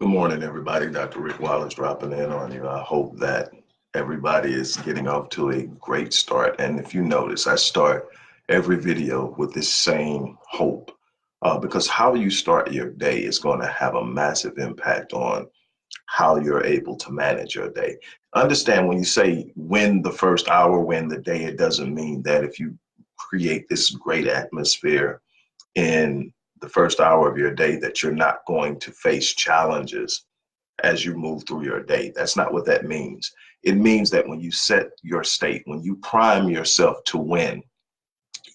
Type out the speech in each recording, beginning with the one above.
Good morning, everybody. Dr. Rick Wallace dropping in on you. I hope that everybody is getting off to a great start. And if you notice, I start every video with this same hope because how you start your day is going to have a massive impact on how you're able to manage your day. Understand when you say win the first hour, win the day, it doesn't mean that if you create this great atmosphere in the first hour of your day that you're not going to face challenges as you move through your day. That's not what that means. It means that when you set your state, when you prime yourself to win,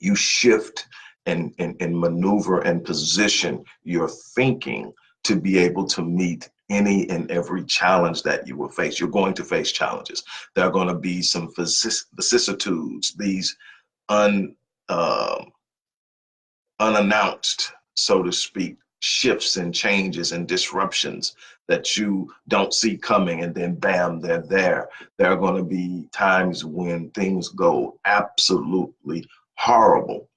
you shift and maneuver and position your thinking to be able to meet any and every challenge that you will face. You're going to face challenges. There are going to be some vicissitudes, these un, uh, unannounced, so to speak, shifts and changes and disruptions that you don't see coming, and then bam, they're there. There are going to be times when things go absolutely horrible.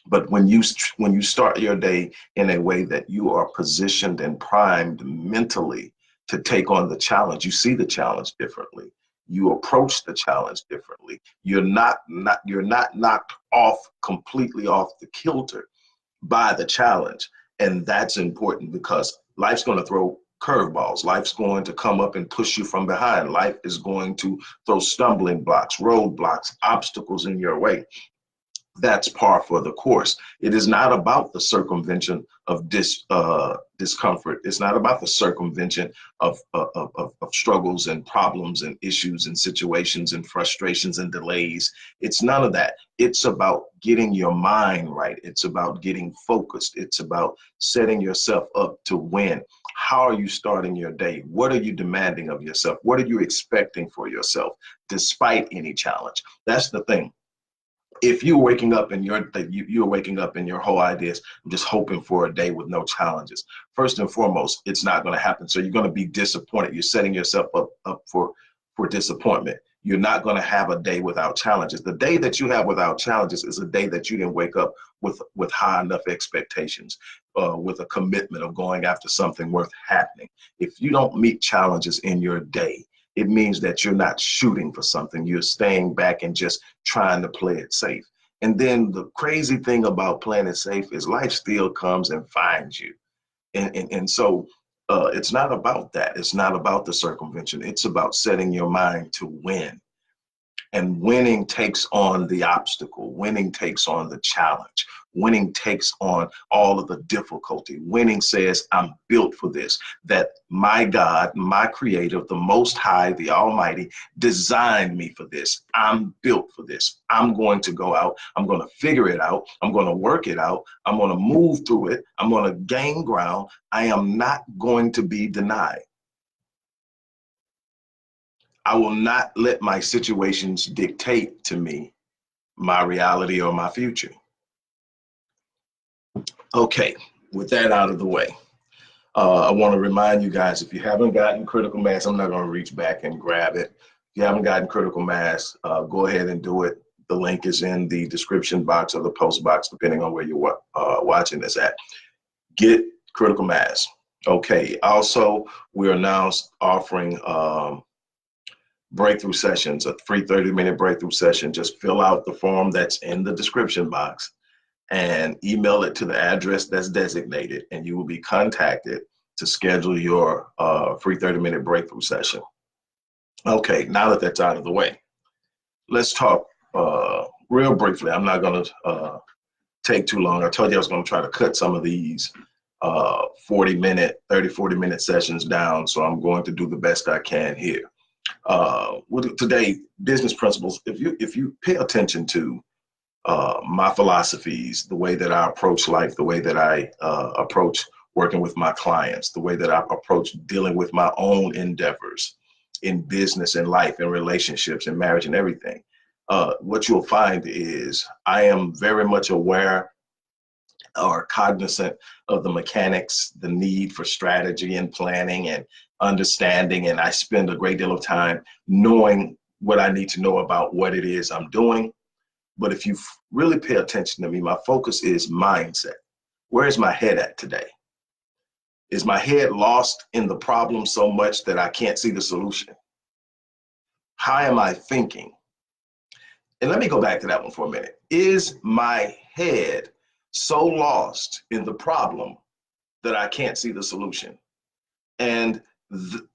But when you start your day in a way that you are positioned and primed mentally to take on the challenge, you see the challenge differently. You approach the challenge differently. You're not knocked off completely off the kilter by the challenge. And that's important because life's going to throw curveballs. Life's going to come up and push you from behind. Life is going to throw stumbling blocks, roadblocks, obstacles in your way. That's par for the course. It is not about the circumvention of discomfort. It's not about the circumvention of struggles and problems and issues and situations and frustrations and delays. It's none of that. It's about getting your mind right. It's about getting focused. It's about setting yourself up to win. How are you starting your day? What are you demanding of yourself? What are you expecting for yourself despite any challenge? That's the thing. If you're waking up and you're waking up and your whole idea is I'm just hoping for a day with no challenges, first and foremost, it's not going to happen. So you're going to be disappointed. You're setting yourself up for disappointment. You're not going to have a day without challenges. The day that you have without challenges is a day that you didn't wake up with high enough expectations, with a commitment of going after something worth happening. If you don't meet challenges in your day, it means that you're not shooting for something. You're staying back and just trying to play it safe. And then the crazy thing about playing it safe is life still comes and finds you. And so it's not about that. It's not about the circumvention. It's about setting your mind to win. And winning takes on the obstacle. Winning takes on the challenge. Winning takes on all of the difficulty. Winning says, I'm built for this. That my God, my creator, the Most High, the Almighty, designed me for this. I'm built for this. I'm going to go out. I'm going to figure it out. I'm going to work it out. I'm going to move through it. I'm going to gain ground. I am not going to be denied. I will not let my situations dictate to me my reality or my future. Okay, with that out of the way, I want to remind you guys, if you haven't gotten Critical Mass, I'm not going to reach back and grab it. If you haven't gotten Critical Mass, go ahead and do it. The link is in the description box or the post box, depending on where you're watching this at. Get Critical Mass. Okay, also, we are now offering breakthrough sessions, a free 30-minute breakthrough session. Just fill out the form that's in the description box and email it to the address that's designated, and you will be contacted to schedule your free 30-minute breakthrough session. Okay, now that that's out of the way, let's talk real briefly. I'm not going to take too long. I told you I was going to try to cut some of these 40-minute sessions down, so I'm going to do the best I can here. Today, business principles. If you pay attention to my philosophies, the way that I approach life, the way that I approach working with my clients, the way that I approach dealing with my own endeavors in business and life and relationships and marriage and everything, what you'll find is I am very much aware or cognizant of the mechanics, the need for strategy and planning and understanding. And I spend a great deal of time knowing what I need to know about what it is I'm doing. But if you really pay attention to me, my focus is mindset. Where is my head at today? Is my head lost in the problem so much that I can't see the solution? How am I thinking? And let me go back to that one for a minute. Is my head so lost in the problem that I can't see the solution? And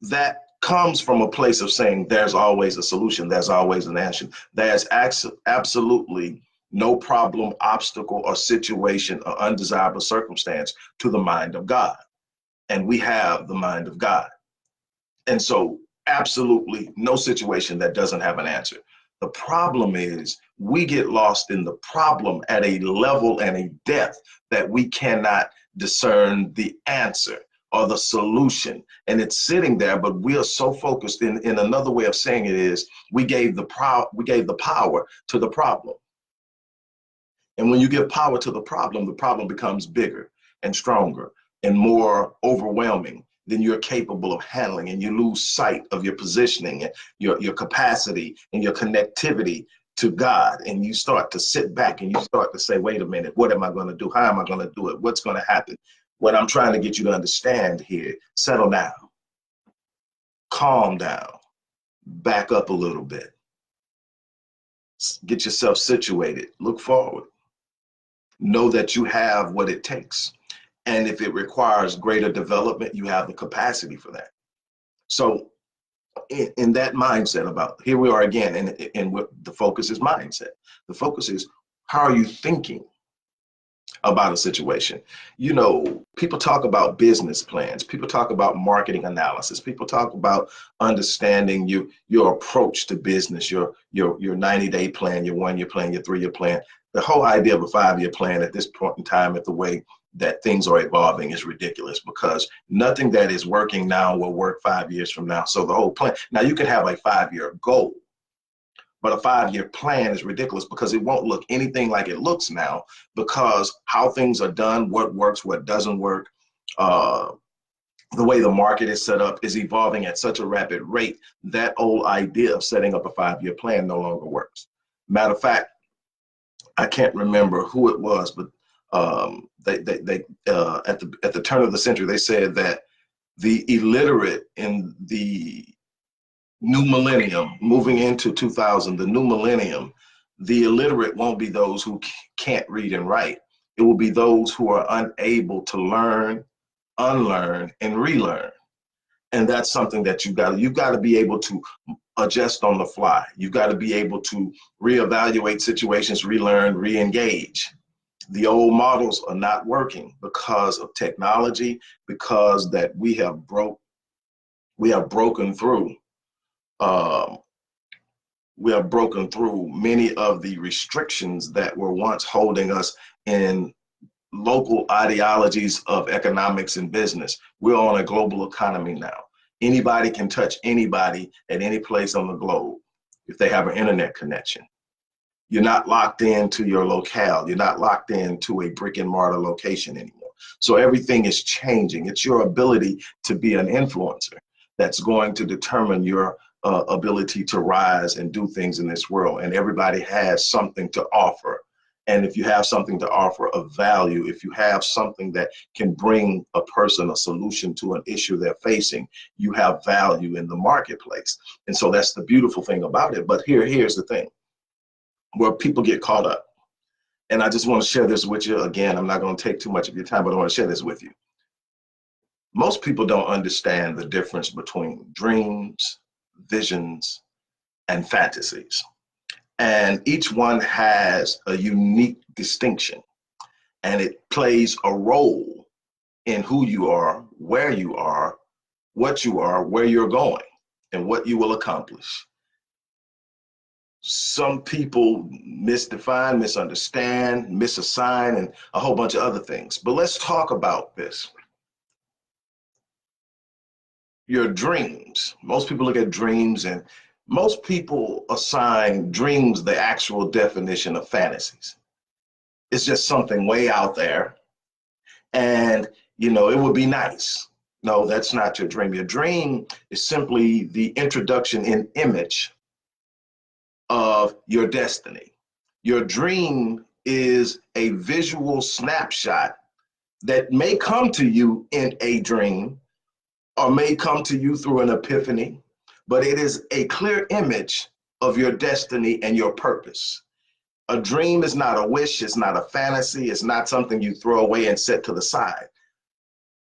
that comes from a place of saying there's always a solution, there's always an answer. There's absolutely no problem, obstacle, or situation or undesirable circumstance to the mind of God. And we have the mind of God. And so, absolutely no situation that doesn't have an answer. The problem is we get lost in the problem at a level and a depth that we cannot discern the answer or the solution. And it's sitting there, but we are so focused in another way of saying it is we gave the power to the problem. And when you give power to the problem becomes bigger and stronger and more overwhelming than you're capable of handling. And you lose sight of your positioning and your capacity and your connectivity to God. And you start to sit back and you start to say, wait a minute, what am I going to do? How am I going to do it? What's going to happen? What I'm trying to get you to understand here, settle down, calm down, back up a little bit, get yourself situated, look forward, know that you have what it takes. And if it requires greater development, you have the capacity for that. So in that mindset about, here we are again, and what the focus is mindset. The focus is, how are you thinking about a situation? You know, people talk about business plans. People talk about marketing analysis. People talk about understanding your approach to business, your 90-day plan, your 1-year plan, your 3-year plan. The whole idea of a 5-year plan at this point in time, at the way that things are evolving, is ridiculous, because nothing that is working now will work 5 years from now. So the whole plan, now you can have a 5-year goal, but a 5-year plan is ridiculous because it won't look anything like it looks now, because how things are done, what works, what doesn't work, the way the market is set up is evolving at such a rapid rate. That old idea of setting up a 5-year plan no longer works. Matter of fact, I can't remember who it was, but they at the turn of the century, they said that the illiterate in the new millennium, moving into 2000, the new millennium, the illiterate won't be those who can't read and write. It will be those who are unable to learn, unlearn, and relearn. And that's something that you've got to be able to adjust on the fly. You've got to be able to reevaluate situations, relearn, re-engage. The old models are not working because of technology, because that we have broken through. We have broken through many of the restrictions that were once holding us in local ideologies of economics and business. We're on a global economy now. Anybody can touch anybody at any place on the globe if they have an internet connection. You're not locked into your locale. You're not locked into a brick and mortar location anymore. So everything is changing. It's your ability to be an influencer that's going to determine your ability to rise and do things in this world. And everybody has something to offer. And if you have something to offer of value, if you have something that can bring a person a solution to an issue they're facing, you have value in the marketplace. And so that's the beautiful thing about it. But here's the thing, where people get caught up. And I just want to share this with you. Again, I'm not going to take too much of your time, but I want to share this with you. Most people don't understand the difference between dreams, visions, and fantasies. And each one has a unique distinction, and it plays a role in who you are, where you are, what you are, where you're going, and what you will accomplish. Some people misdefine, misunderstand, misassign, and a whole bunch of other things. But let's talk about this. Your dreams. Most people look at dreams, and most people assign dreams the actual definition of fantasies. It's just something way out there, and it would be nice. No, that's not your dream. Your dream is simply the introduction in image of your destiny. Your dream is a visual snapshot that may come to you in a dream or may come to you through an epiphany, but it is a clear image of your destiny and your purpose. A dream is not a wish, it's not a fantasy, it's not something you throw away and set to the side.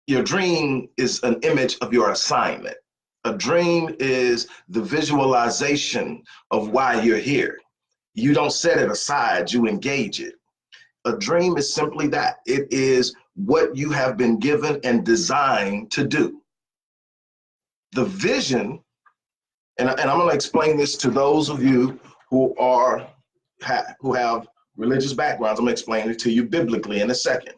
Your dream is an image of your assignment. A dream is the visualization of why you're here. You don't set it aside, you engage it. A dream is simply that. It is what you have been given and designed to do. The vision, and I'm going to explain this to those of you who who have religious backgrounds. I'm going to explain it to you biblically in a second,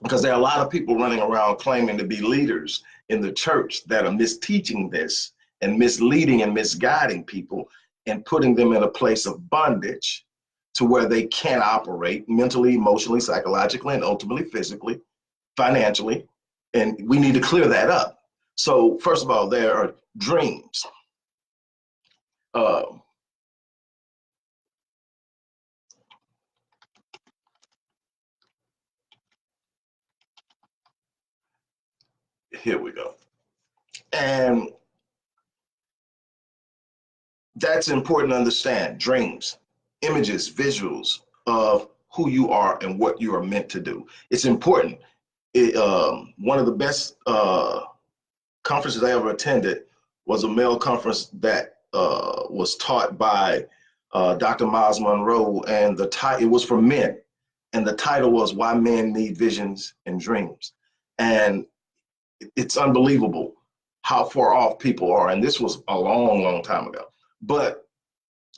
because there are a lot of people running around claiming to be leaders in the church that are misteaching this and misleading and misguiding people and putting them in a place of bondage to where they can't operate mentally, emotionally, psychologically, and ultimately physically, financially. And we need to clear that up. So first of all, there are dreams. Here we go. And that's important to understand. Dreams, images, visuals of who you are and what you are meant to do. It's important. One of the best conferences I ever attended was a male conference that was taught by Dr. Miles Monroe, and it was for men, and the title was "Why Men Need Visions and Dreams." And it's unbelievable how far off people are, and this was a long, long time ago. But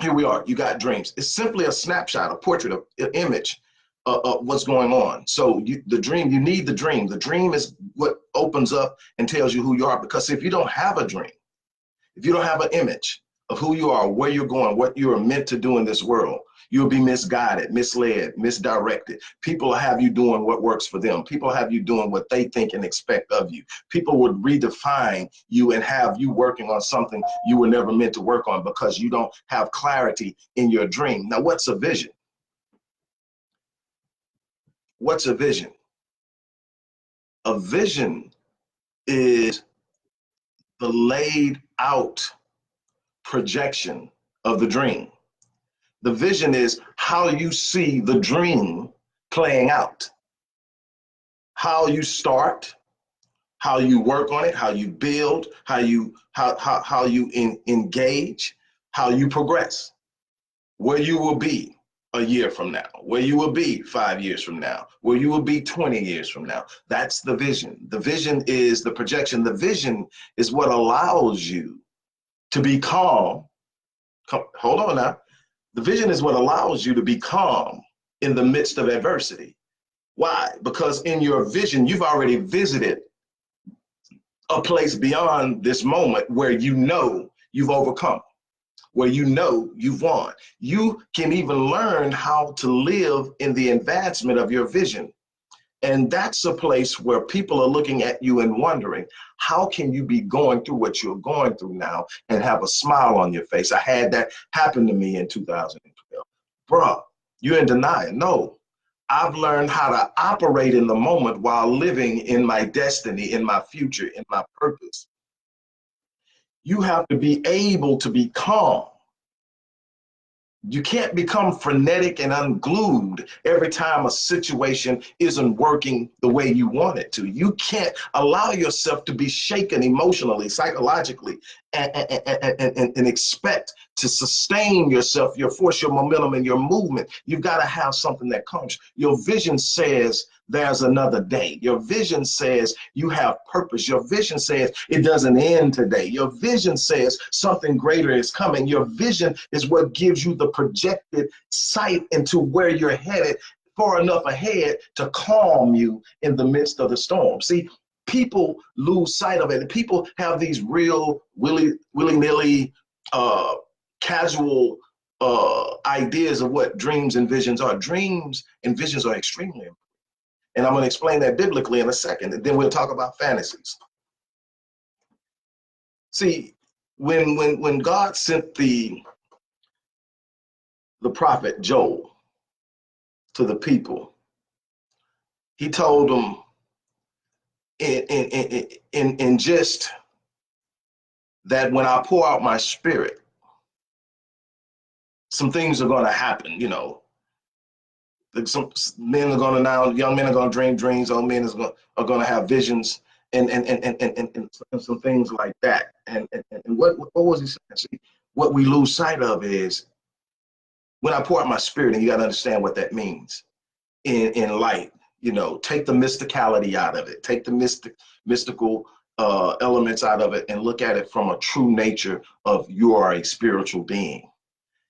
here we are. You got dreams. It's simply a snapshot, a portrait, an image of what's going on. So the dream, you need the dream. The dream is what opens up and tells you who you are. Because if you don't have a dream, if you don't have an image of who you are, where you're going, what you are meant to do in this world, you'll be misguided, misled, misdirected. People will have you doing what works for them. People have you doing what they think and expect of you. People would redefine you and have you working on something you were never meant to work on because you don't have clarity in your dream. Now, what's a vision? What's a vision? A vision is the laid out projection of the dream. The vision is how you see the dream playing out, how you start, how you work on it, how you build, how you engage, how you progress, where you will be a year from now, where you will be 5 years from now, where you will be 20 years from now. That's the vision. The vision is the projection. The vision is what allows you to be calm. Hold on now. The vision is what allows you to be calm in the midst of adversity. Why? Because in your vision, you've already visited a place beyond this moment where you know you've overcome, where you know you've won. You can even learn how to live in the advancement of your vision. And that's a place where people are looking at you and wondering, how can you be going through what you're going through now and have a smile on your face? I had that happen to me in 2012. Bruh, you're in denial. No, I've learned how to operate in the moment while living in my destiny, in my future, in my purpose. You have to be able to be calm. You can't become frenetic and unglued every time a situation isn't working the way you want it to. You can't allow yourself to be shaken emotionally, psychologically, and expect to sustain yourself, your force, your momentum, and your movement. You've got to have something that comes. Your vision says there's another day. Your vision says you have purpose. Your vision says it doesn't end today. Your vision says something greater is coming. Your vision is what gives you the projected sight into where you're headed far enough ahead to calm you in the midst of the storm. See, people lose sight of it, and people have these real willy-nilly casual ideas of what dreams and visions are. Dreams and visions are extremely important. And I'm going to explain that biblically in a second, and then we'll talk about fantasies. See, when God sent the prophet Joel to the people, He told them in just that when I pour out my spirit, some things are going to happen. You know, some men are going to now, young men are going to dream dreams, old men are going to have visions, and some things like that. And what was he saying? See, what we lose sight of is when I pour out my spirit, and you got to understand what that means in light. You know, take the mysticality out of it, take the mystical elements out of it, and look at it from a true nature of you are a spiritual being,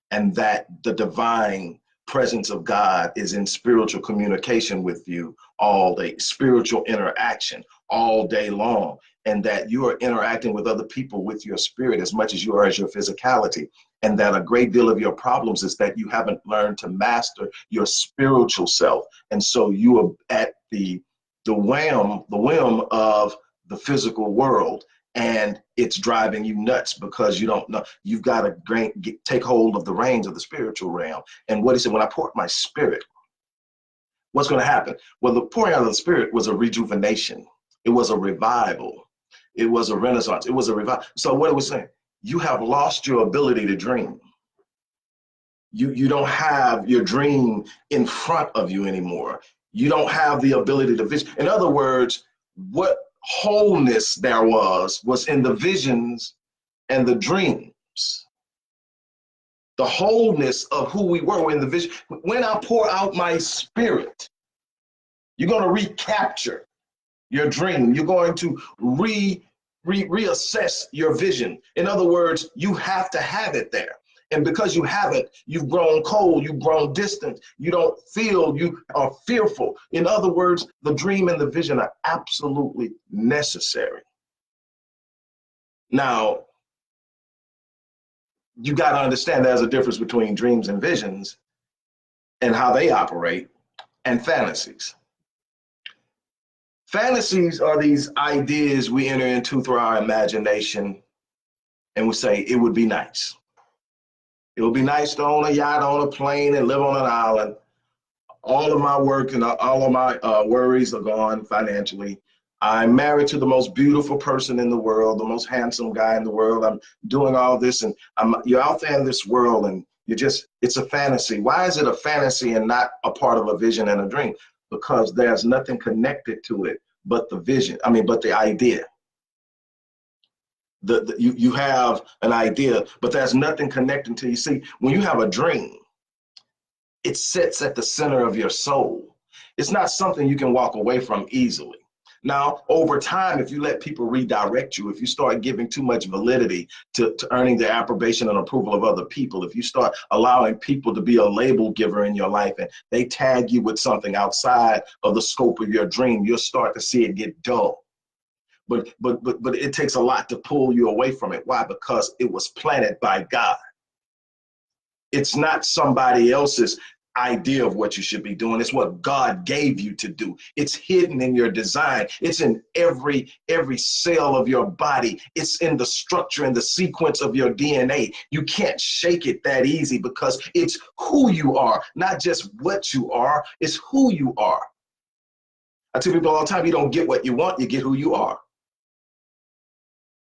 and that the divine presence of God is in spiritual communication with you all day, spiritual interaction all day long, and that you are interacting with other people with your spirit as much as you are as your physicality, and that a great deal of your problems is that you haven't learned to master your spiritual self, and so you are at the whim of the physical world, and it's driving you nuts because you don't know. You've got to take hold of the reins of the spiritual realm. And what he said, when I pour my spirit, what's going to happen? Well, the pouring out of the spirit was a rejuvenation. It was a revival. It was a renaissance. It was a revival. So what it was saying, you have lost your ability to dream. You don't have your dream in front of you anymore. You don't have the ability to vision. In other words, what wholeness there was in the visions and the dreams. The wholeness of who we were in the vision. When I pour out my spirit, you're going to recapture your dream. You're going to reassess your vision. In other words, you have to have it there. And because you haven't, you've grown cold, you've grown distant, you don't feel, you are fearful. In other words, the dream and the vision are absolutely necessary. Now, you got to understand there's a difference between dreams and visions and how they operate, and fantasies. Fantasies are these ideas we enter into through our imagination, and we say, it would be nice. It would be nice to own a yacht, own a plane, and live on an island. All of my work and all of my worries are gone financially. I'm married to the most beautiful person in the world, the most handsome guy in the world. I'm doing all this, and you're out there in this world, and it's a fantasy. Why is it a fantasy and not a part of a vision and a dream? Because there's nothing connected to it but the vision, but the idea. You have an idea, but there's nothing connecting to you. See, when you have a dream, it sits at the center of your soul. It's not something you can walk away from easily. Now, over time, if you let people redirect you, if you start giving too much validity to earning the approbation and approval of other people, if you start allowing people to be a label giver in your life and they tag you with something outside of the scope of your dream, you'll start to see it get dull. But it takes a lot to pull you away from it. Why? Because it was planted by God. It's not somebody else's idea of what you should be doing. It's what God gave you to do. It's hidden in your design. It's in every cell of your body. It's in the structure and the sequence of your DNA. You can't shake it that easy because it's who you are, not just what you are. It's who you are. I tell people all the time, you don't get what you want, you get who you are.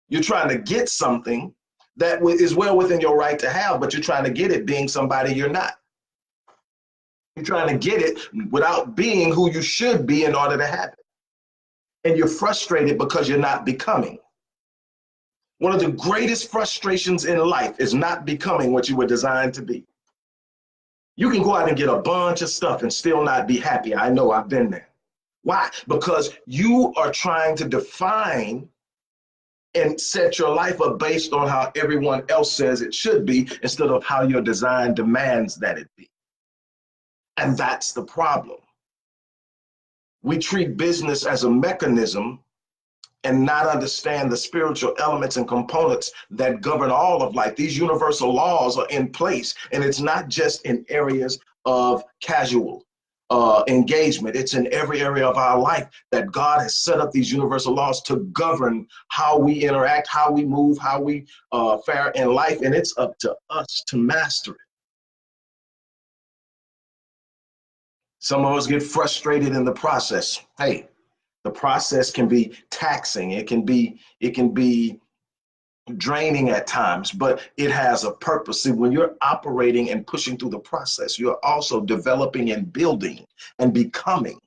You're trying to get something that is well within your right to have, but you're trying to get it being somebody you're not. You're trying to get it without being who you should be in order to have it. And you're frustrated because you're not becoming. One of the greatest frustrations in life is not becoming what you were designed to be. You can go out and get a bunch of stuff and still not be happy. I know, I've been there. Why? Because you are trying to define and set your life up based on how everyone else says it should be instead of how your design demands that it be. And that's the problem. We treat business as a mechanism and not understand the spiritual elements and components that govern all of life. These universal laws are in place, and it's not just in areas of casual engagement. It's in every area of our life that God has set up these universal laws to govern how we interact, how we move, how we fare in life, and it's up to us to master it. Some of us get frustrated in the process. Hey, the process can be taxing. It can be draining at times, but it has a purpose. See, when you're operating and pushing through the process, you're also developing and building and becoming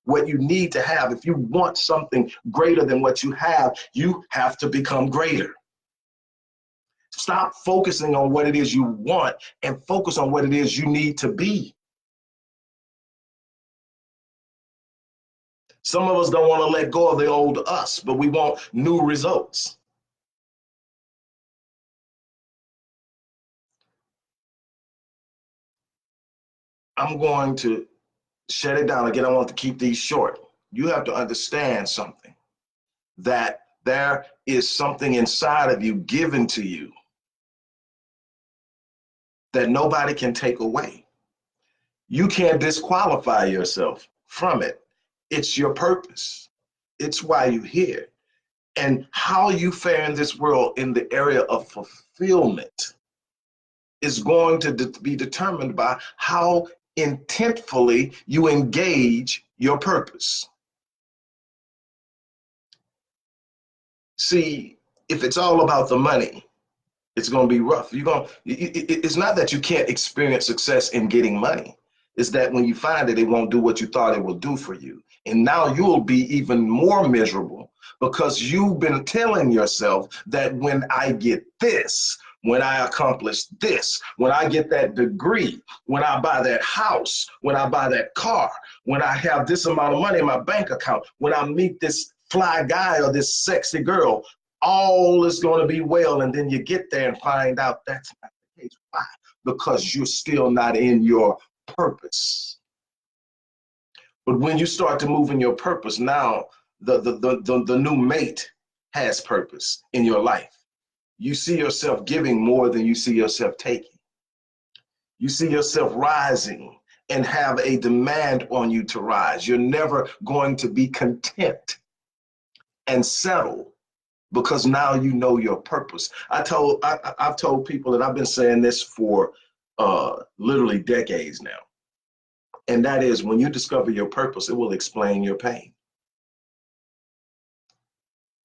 what you need to have. If you want something greater than what you have to become greater. Stop focusing on what it is you want and focus on what it is you need to be. Some of us don't want to let go of the old us, but we want new results. I'm going to shut it down. Again, I want to keep these short. You have to understand something, that there is something inside of you given to you that nobody can take away. You can't disqualify yourself from it. It's your purpose. It's why you're here. And how you fare in this world in the area of fulfillment is going to be determined by how intentfully you engage your purpose. See, if it's all about the money, it's going to be rough. It's not that you can't experience success in getting money. It's that when you find it, it won't do what you thought it will do for you. And now you will be even more miserable because you've been telling yourself that when I get this, when I accomplish this, when I get that degree, when I buy that house, when I buy that car, when I have this amount of money in my bank account, when I meet this fly guy or this sexy girl, all is going to be well. And then you get there and find out that's not the case. Why? Because you're still not in your purpose. But when you start to move in your purpose, now the new mate has purpose in your life. You see yourself giving more than you see yourself taking. You see yourself rising and have a demand on you to rise. You're never going to be content and settle because now you know your purpose. I've told people, and I've been saying this for literally decades now, and that is when you discover your purpose, it will explain your pain.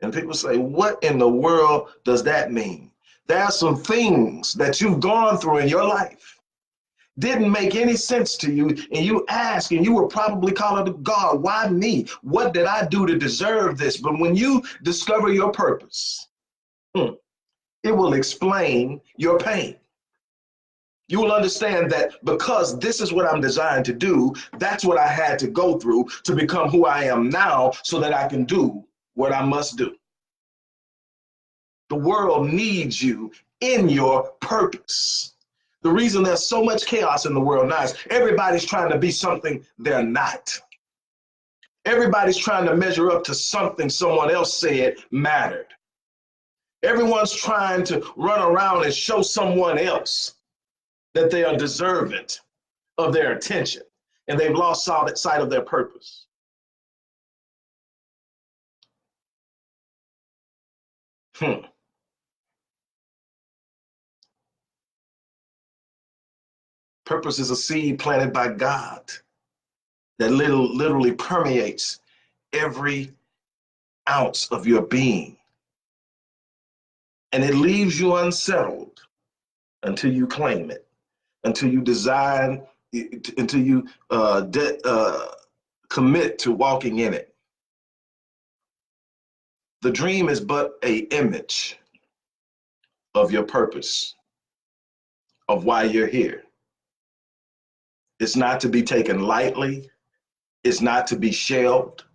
And people say, what in the world does that mean? There are some things that you've gone through in your life didn't make any sense to you, and you ask, and you were probably calling to God, why me? What did I do to deserve this? But when you discover your purpose, it will explain your pain. You will understand that because this is what I'm designed to do, that's what I had to go through to become who I am now so that I can do what I must do. The world needs you in your purpose. The reason there's so much chaos in the world now is everybody's trying to be something they're not. Everybody's trying to measure up to something someone else said mattered. Everyone's trying to run around and show someone else that they are deserving of their attention, and they've lost sight of their purpose. Purpose is a seed planted by God that literally permeates every ounce of your being. And it leaves you unsettled until you claim it, until you design, until you commit to walking in it. The dream is but an image of your purpose, of why you're here. It's not to be taken lightly. It's not to be shelved.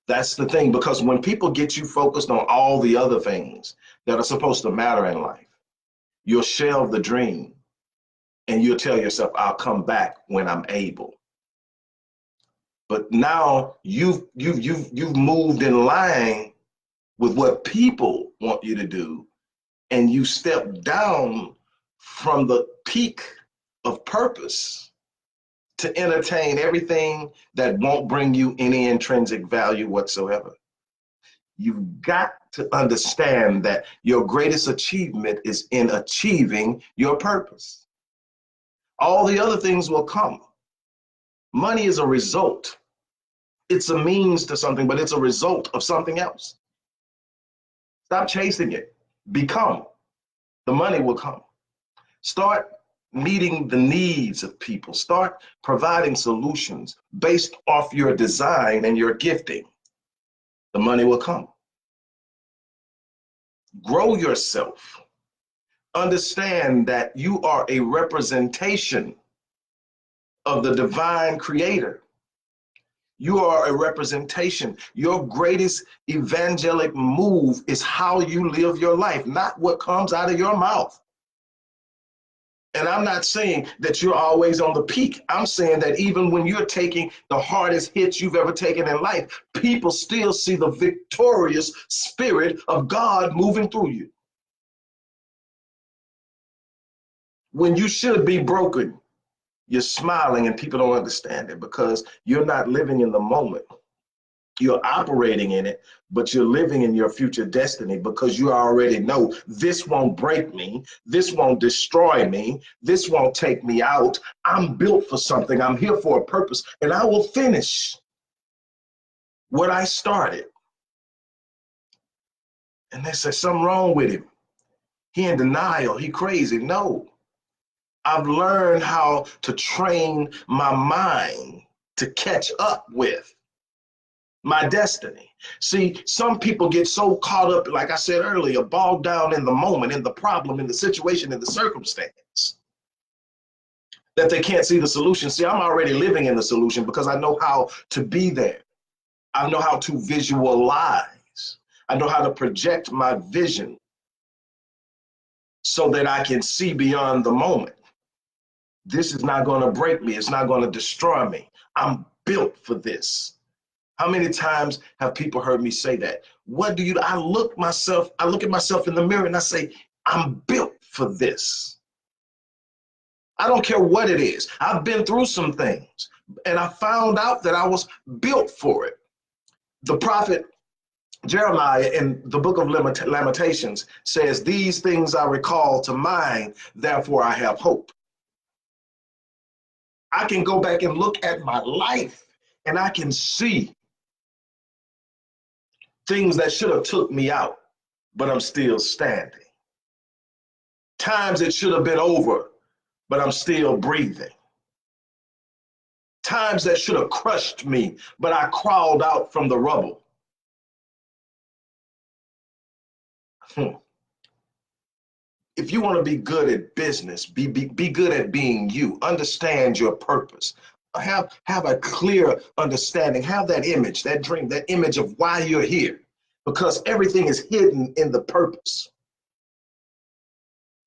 That's the thing, because when people get you focused on all the other things that are supposed to matter in life, you'll shelve the dream and you'll tell yourself, I'll come back when I'm able. But now you've moved in line with what people want you to do, and you step down from the peak of purpose to entertain everything that won't bring you any intrinsic value whatsoever. You've got to understand that your greatest achievement is in achieving your purpose. All the other things will come. Money is a result. It's a means to something, but it's a result of something else. Stop chasing it. Become. The money will come. Start meeting the needs of people. Start providing solutions based off your design and your gifting. The money will come. Grow yourself. Understand that you are a representation of the divine creator. You are a representation. Your greatest evangelic move is how you live your life, not what comes out of your mouth. And I'm not saying that you're always on the peak. I'm saying that even when you're taking the hardest hits you've ever taken in life, people still see the victorious spirit of God moving through you. When you should be broken, you're smiling and people don't understand it because you're not living in the moment. You're operating in it, but you're living in your future destiny because you already know this won't break me. This won't destroy me. This won't take me out. I'm built for something. I'm here for a purpose, and I will finish what I started. And they say something wrong with him. He in denial. He crazy. No, I've learned how to train my mind to catch up with my destiny. See, some people get so caught up, like I said earlier, bogged down in the moment, in the problem, in the situation, in the circumstance, that they can't see the solution. See, I'm already living in the solution because I know how to be there. I know how to visualize. I know how to project my vision so that I can see beyond the moment. This is not going to break me. It's not going to destroy me. I'm built for this. How many times have people heard me say that? What do you, I look at myself in the mirror and I say, I'm built for this. I don't care what it is. I've been through some things and I found out that I was built for it. The prophet Jeremiah in the book of Lamentations says, these things I recall to mind, therefore I have hope. I can go back and look at my life and I can see things that should have took me out, but I'm still standing. Times it should have been over, but I'm still breathing. Times that should have crushed me, but I crawled out from the rubble. If you want to be good at business, be good at being you. Understand your purpose. Have a clear understanding. Have that image, that dream, that image of why you're here. Because everything is hidden in the purpose.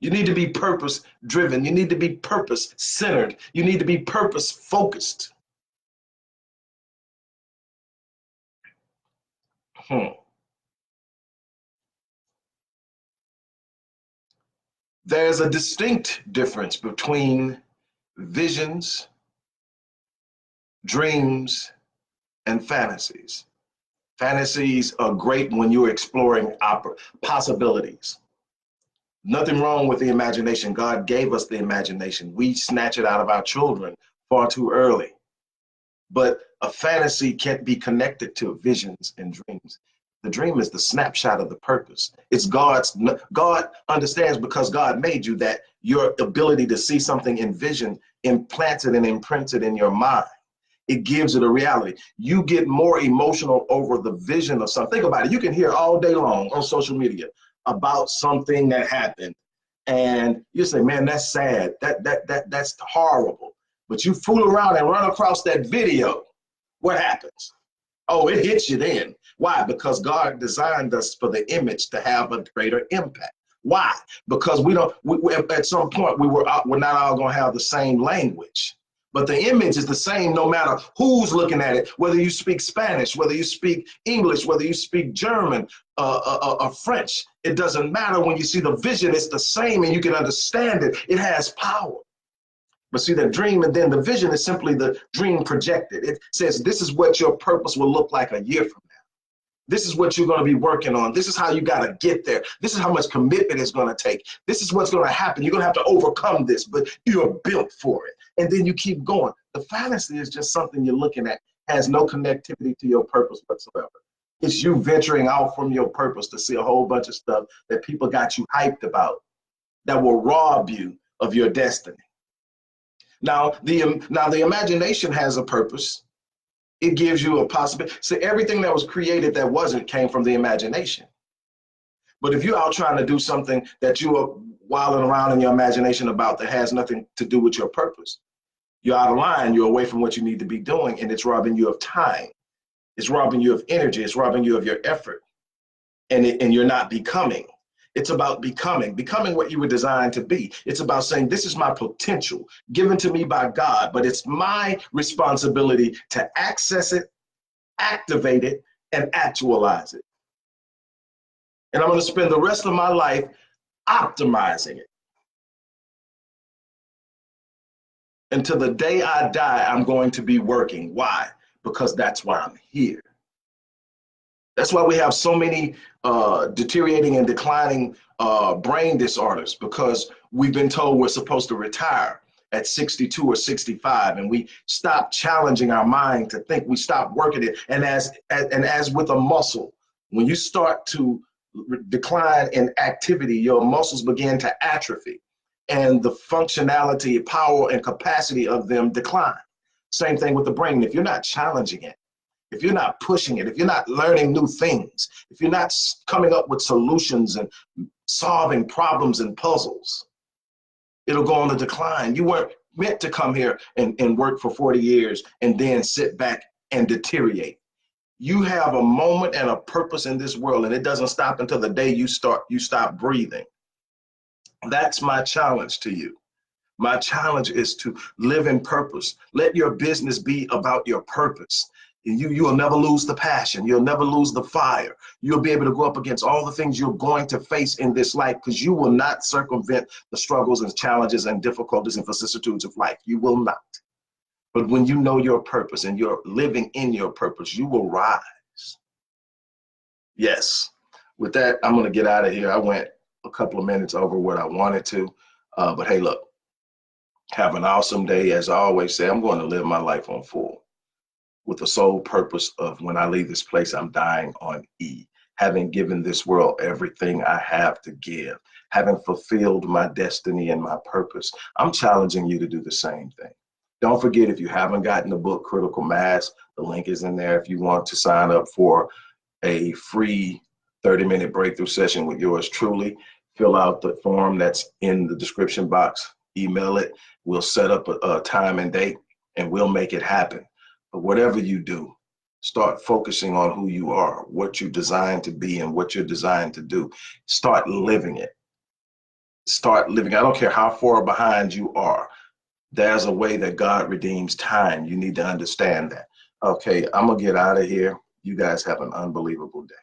You need to be purpose driven. You need to be purpose centered. You need to be purpose focused. There's a distinct difference between visions, dreams, and fantasies. Fantasies are great when you're exploring possibilities. Nothing wrong with the imagination. God gave us the imagination. We snatch it out of our children far too early. But a fantasy can't be connected to visions and dreams. The dream is the snapshot of the purpose. It's God understands because God made you that your ability to see something in vision implanted and imprinted in your mind. It gives it a reality. You get more emotional over the vision of something. Think about it. You can hear all day long on social media about something that happened. And you say, man, that's sad. That's horrible. But you fool around and run across that video. What happens? Oh, it hits you then. Why? Because God designed us for the image to have a greater impact. Why? Because at some point we're not all going to have the same language. But the image is the same no matter who's looking at it, whether you speak Spanish, whether you speak English, whether you speak German, or French. It doesn't matter. When you see the vision, it's the same and you can understand it. It has power. But see, the dream and then the vision is simply the dream projected. It says, this is what your purpose will look like a year from now. This is what you're going to be working on. This is how you got to get there. This is how much commitment it's going to take. This is what's going to happen. You're going to have to overcome this, but you're built for it. and then you keep going. The fantasy is just something you're looking at, has no connectivity to your purpose whatsoever. It's you venturing out from your purpose to see a whole bunch of stuff that people got you hyped about that will rob you of your destiny. Now, the imagination has a purpose. It gives you a possibility. So everything that was created that wasn't came from the imagination. But if you're out trying to do something that you are wilding around in your imagination about that has nothing to do with your purpose, you're out of line, you're away from what you need to be doing, and it's robbing you of time. It's robbing you of energy. It's robbing you of your effort, and you're not becoming. It's about becoming what you were designed to be. It's about saying, this is my potential given to me by God, but it's my responsibility to access it, activate it, and actualize it. And I'm going to spend the rest of my life optimizing it. Until the day I die, I'm going to be working. Why? Because that's why I'm here. That's why we have so many deteriorating and declining brain disorders, because we've been told we're supposed to retire at 62 or 65, and we stop challenging our mind to think. We stop working it. And as with a muscle, when you start to decline in activity, your muscles begin to atrophy, and the functionality, power, and capacity of them decline. Same thing with the brain. If you're not challenging it, if you're not pushing it, if you're not learning new things, if you're not coming up with solutions and solving problems and puzzles, it'll go on the decline. You weren't meant to come here and work for 40 years and then sit back and deteriorate. You have a moment and a purpose in this world, and it doesn't stop until the day you stop breathing. That's my challenge to you. My challenge is to live in purpose. Let your business be about your purpose. You will never lose the passion. You'll never lose the fire. You'll be able to go up against all the things you're going to face in this life, because you will not circumvent the struggles and challenges and difficulties and vicissitudes of life. You will not. But when you know your purpose and you're living in your purpose, you will rise. Yes. With that, I'm going to get out of here. I went a couple of minutes over what I wanted to. But hey, look, have an awesome day. As I always say, I'm going to live my life on full, with the sole purpose of, when I leave this place, I'm dying on E, having given this world everything I have to give, having fulfilled my destiny and my purpose. I'm challenging you to do the same thing. Don't forget, if you haven't gotten the book Critical Mass, the link is in there. If you want to sign up for a free 30-minute breakthrough session with yours truly, fill out the form that's in the description box, email it. We'll set up a time and date, and we'll make it happen. But whatever you do, start focusing on who you are, what you're designed to be, and what you're designed to do. Start living it. Start living. I don't care how far behind you are. There's a way that God redeems time. You need to understand that. Okay, I'm going to get out of here. You guys have an unbelievable day.